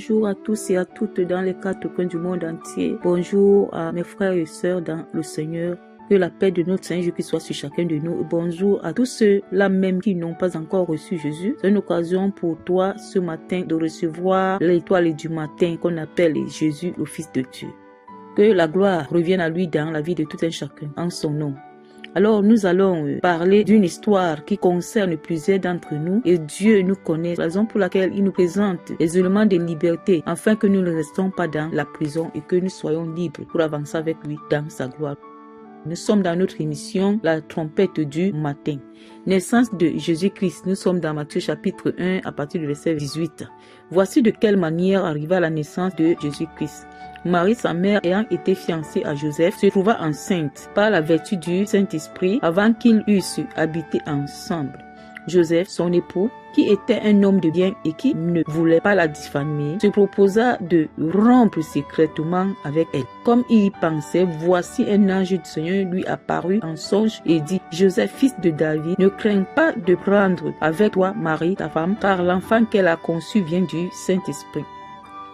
bonjour à tous et à toutes dans les 4 coins du monde entier. Bonjour à mes frères et sœurs dans le Seigneur. Que la paix de notre Seigneur Jésus soit sur chacun de nous. Bonjour à tous ceux-là même qui n'ont pas encore reçu Jésus. C'est une occasion pour toi ce matin de recevoir l'étoile du matin qu'on appelle Jésus, le Fils de Dieu. Que la gloire revienne à lui dans la vie de tout un chacun, en son nom. Alors nous allons parler d'une histoire qui concerne plusieurs d'entre nous et Dieu nous connaît, raison pour laquelle il nous présente les éléments de liberté afin que nous ne restons pas dans la prison et que nous soyons libres pour avancer avec lui dans sa gloire. Nous sommes dans notre émission La trompette du matin. Naissance de Jésus-Christ. Nous sommes dans Matthieu chapitre 1 à partir du verset 18. Voici de quelle manière arriva la naissance de Jésus-Christ. Marie, sa mère, ayant été fiancée à Joseph, se trouva enceinte par la vertu du Saint-Esprit avant qu'ils eussent habité ensemble. Joseph, son époux, qui était un homme de bien et qui ne voulait pas la diffamer, se proposa de rompre secrètement avec elle. Comme il y pensait, voici un ange du Seigneur lui apparut en songe et dit: Joseph, fils de David, ne crains pas de prendre avec toi Marie, ta femme, car l'enfant qu'elle a conçu vient du Saint-Esprit.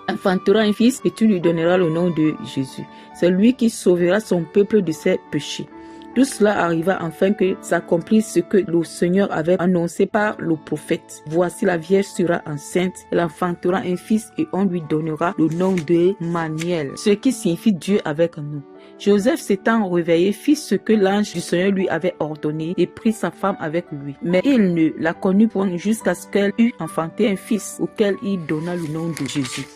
Enfantera un fils et tu lui donneras le nom de Jésus. C'est lui qui sauvera son peuple de ses péchés. Tout cela arriva afin que s'accomplisse ce que le Seigneur avait annoncé par le prophète. Voici la Vierge sera enceinte, elle enfantera un fils et on lui donnera le nom de Emmanuel, ce qui signifie Dieu avec nous. Joseph s'étant réveillé fit ce que l'ange du Seigneur lui avait ordonné et prit sa femme avec lui. Mais il ne la connut point jusqu'à ce qu'elle eût enfanté un fils auquel il donna le nom de Jésus.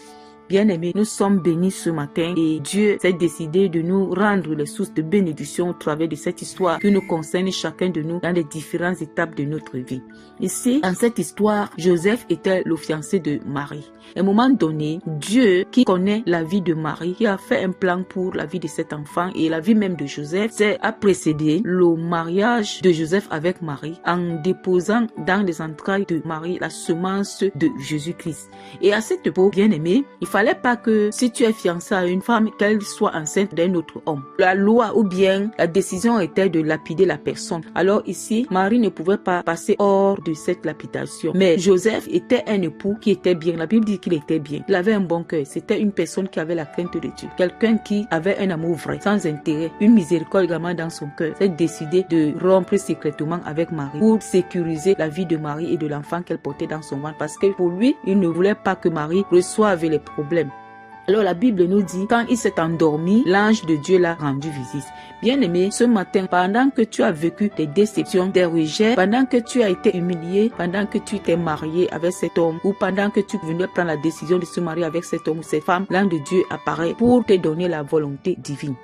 Bien-aimés, nous sommes bénis ce matin et Dieu s'est décidé de nous rendre les sources de bénédiction au travers de cette histoire qui nous concerne chacun de nous dans les différentes étapes de notre vie. Ici, dans cette histoire, Joseph était le fiancé de Marie. À un moment donné, Dieu, qui connaît la vie de Marie, qui a fait un plan pour la vie de cet enfant et la vie même de Joseph, a précédé le mariage de Joseph avec Marie en déposant dans les entrailles de Marie la semence de Jésus-Christ. Et à cette époque, bien-aimés, il fallait pas que si tu es fiancé à une femme, qu'elle soit enceinte d'un autre homme. La loi ou bien la décision était de lapider la personne. Alors ici, Marie ne pouvait pas passer hors de cette lapidation. Mais Joseph était un époux qui était bien. La Bible dit qu'il était bien. Il avait un bon cœur. C'était une personne qui avait la crainte de Dieu. Quelqu'un qui avait un amour vrai, sans intérêt, une miséricorde également dans son cœur. Il a décidé de rompre secrètement avec Marie pour sécuriser la vie de Marie et de l'enfant qu'elle portait dans son ventre. Parce que pour lui, il ne voulait pas que Marie reçoive les problèmes. Alors la Bible nous dit, quand il s'est endormi, l'ange de Dieu l'a rendu visite. Bien-aimé, ce matin, pendant que tu as vécu des déceptions, des rejets, pendant que tu as été humilié, pendant que tu t'es marié avec cet homme, ou pendant que tu venais prendre la décision de se marier avec cet homme ou cette femme, l'ange de Dieu apparaît pour te donner la volonté divine.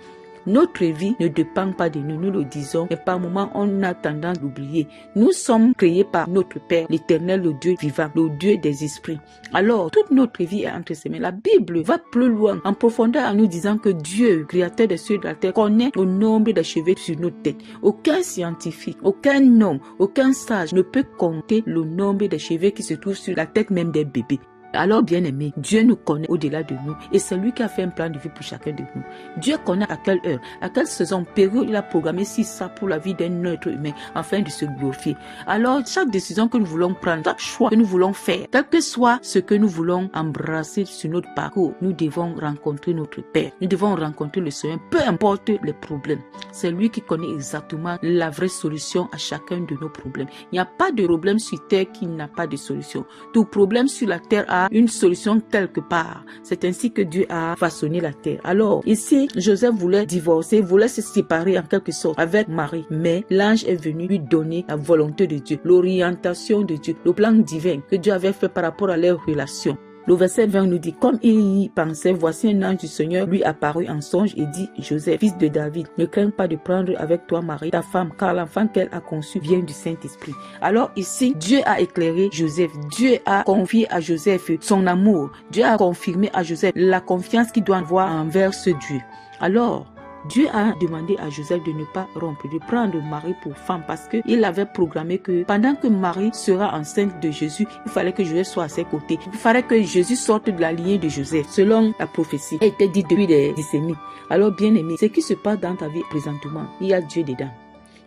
Notre vie ne dépend pas de nous, nous le disons, mais par moments on a tendance d'oublier. Nous sommes créés par notre Père, l'Éternel, le Dieu vivant, le Dieu des esprits. Alors, toute notre vie est entre ses mains. La Bible va plus loin, en profondeur, en nous disant que Dieu, créateur des cieux et de la terre, connaît le nombre des cheveux sur notre tête. Aucun scientifique, aucun homme, aucun sage ne peut compter le nombre des cheveux qui se trouvent sur la tête même des bébés. Alors bien aimé, Dieu nous connaît au-delà de nous et c'est lui qui a fait un plan de vie pour chacun de nous. Dieu connaît à quelle heure, à quelle saison, période il a programmé si ça pour la vie d'un être humain afin de se glorifier. Alors chaque décision que nous voulons prendre, chaque choix que nous voulons faire, quel que soit ce que nous voulons embrasser sur notre parcours, nous devons rencontrer notre Père, nous devons rencontrer le Seigneur, peu importe les problèmes. C'est lui qui connaît exactement la vraie solution à chacun de nos problèmes. Il n'y a pas de problème sur terre qui n'a pas de solution. Tout problème sur la terre a une solution quelque part. C'est ainsi que Dieu a façonné la terre. Alors, ici, Joseph voulait divorcer, voulait se séparer en quelque sorte avec Marie. Mais l'ange est venu lui donner la volonté de Dieu, l'orientation de Dieu, le plan divin que Dieu avait fait par rapport à leur relation. Le verset 20 nous dit, comme il y pensait, voici un ange du Seigneur lui apparut en songe et dit, Joseph, fils de David, ne crains pas de prendre avec toi Marie, ta femme, car l'enfant qu'elle a conçu vient du Saint-Esprit. Alors ici, Dieu a éclairé Joseph. Dieu a confié à Joseph son amour. Dieu a confirmé à Joseph la confiance qu'il doit avoir envers ce Dieu. Alors, Dieu a demandé à Joseph de ne pas rompre, de prendre Marie pour femme parce qu'il avait programmé que pendant que Marie sera enceinte de Jésus, il fallait que Joseph soit à ses côtés. Il fallait que Jésus sorte de la lignée de Joseph, selon la prophétie. Elle était dite depuis des décennies. Alors bien aimé, ce qui se passe dans ta vie présentement, il y a Dieu dedans.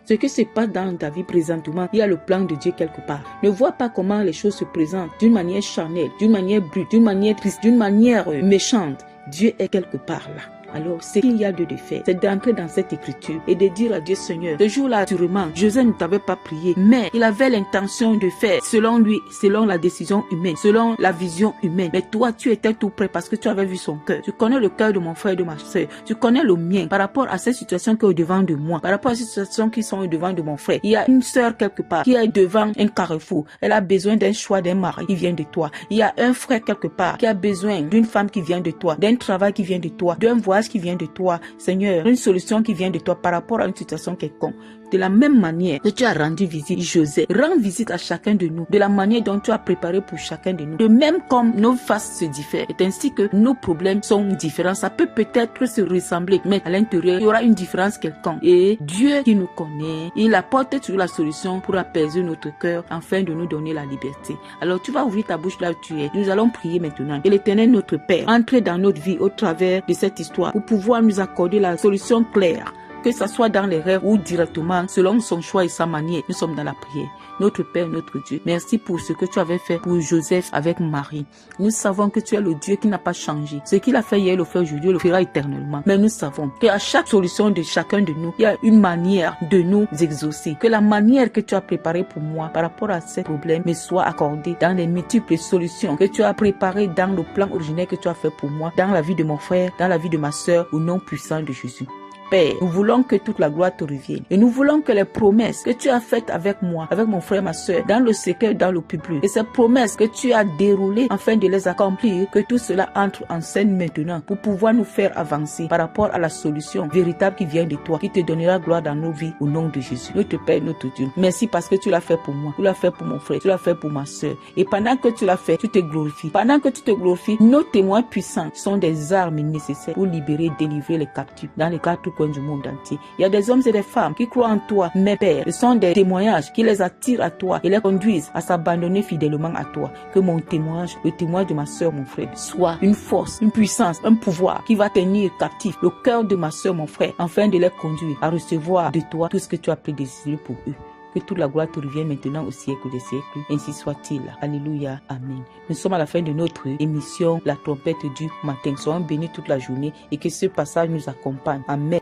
Ce qui se passe dans ta vie présentement, il y a le plan de Dieu quelque part. Ne vois pas comment les choses se présentent d'une manière charnelle, d'une manière brute, d'une manière triste, d'une manière méchante. Dieu est quelque part là. Alors, ce qu'il y a de faire, c'est d'entrer dans cette écriture et de dire à Dieu, Seigneur, ce jour-là, sûrement, Joseph ne t'avait pas prié, mais il avait l'intention de faire selon lui, selon la décision humaine, selon la vision humaine. Mais toi, tu étais tout prêt parce que tu avais vu son cœur. Tu connais le cœur de mon frère et de ma soeur. Tu connais le mien par rapport à ces situations qui sont au-devant de moi, par rapport à ces situations qui sont au-devant de mon frère. Il y a une soeur quelque part qui est devant un carrefour. Elle a besoin d'un choix d'un mari qui vient de toi. Il y a un frère quelque part qui a besoin d'une femme qui vient de toi, d'un travail qui vient de toi, d'un voyage qui vient de toi, Seigneur, une solution qui vient de toi par rapport à une situation quelconque. De la même manière que tu as rendu visite Joseph, rends visite à chacun de nous, de la manière dont tu as préparé pour chacun de nous. De même comme nos faces se diffèrent, et ainsi que nos problèmes sont différents, ça peut peut-être se ressembler, mais à l'intérieur, il y aura une différence quelconque. Et Dieu qui nous connaît, il apporte toujours la solution pour apaiser notre cœur, afin de nous donner la liberté. Alors tu vas ouvrir ta bouche là où tu es. Nous allons prier maintenant. Et l'Éternel notre Père, entre dans notre vie au travers de cette histoire, pour pouvoir nous accorder la solution claire. Que ce soit dans les rêves ou directement, selon son choix et sa manière, nous sommes dans la prière. Notre Père, notre Dieu, merci pour ce que tu avais fait pour Joseph avec Marie. Nous savons que tu es le Dieu qui n'a pas changé. Ce qu'il a fait hier, le fait aujourd'hui, le fera éternellement. Mais nous savons qu'à chaque solution de chacun de nous, il y a une manière de nous exaucer. Que la manière que tu as préparée pour moi par rapport à ces problèmes me soit accordée dans les multiples solutions que tu as préparées dans le plan originel que tu as fait pour moi, dans la vie de mon frère, dans la vie de ma soeur, au nom puissant de Jésus. Père, nous voulons que toute la gloire te revienne. Et nous voulons que les promesses que tu as faites avec moi, avec mon frère, ma soeur, dans le secret, dans le public, et ces promesses que tu as déroulées afin de les accomplir, que tout cela entre en scène maintenant pour pouvoir nous faire avancer par rapport à la solution véritable qui vient de toi, qui te donnera gloire dans nos vies au nom de Jésus. Notre Père, notre Dieu, merci parce que tu l'as fait pour moi, tu l'as fait pour mon frère, tu l'as fait pour ma soeur. Et pendant que tu l'as fait, tu te glorifies. Pendant que tu te glorifies, nos témoins puissants sont des armes nécessaires pour libérer et délivrer les captifs dans les quatre du monde entier. Il y a des hommes et des femmes qui croient en toi, mais Père, ce sont des témoignages qui les attirent à toi et les conduisent à s'abandonner fidèlement à toi. Que mon témoignage, le témoignage de ma soeur, mon frère, soit une force, une puissance, un pouvoir qui va tenir captif le cœur de ma soeur, mon frère, afin de les conduire à recevoir de toi tout ce que tu as prédestiné pour eux. Que toute la gloire te revienne maintenant au siècle des siècles. Ainsi soit-il. Alléluia. Amen. Nous sommes à la fin de notre émission, la trompette du matin. Soyons bénis toute la journée et que ce passage nous accompagne. Amen.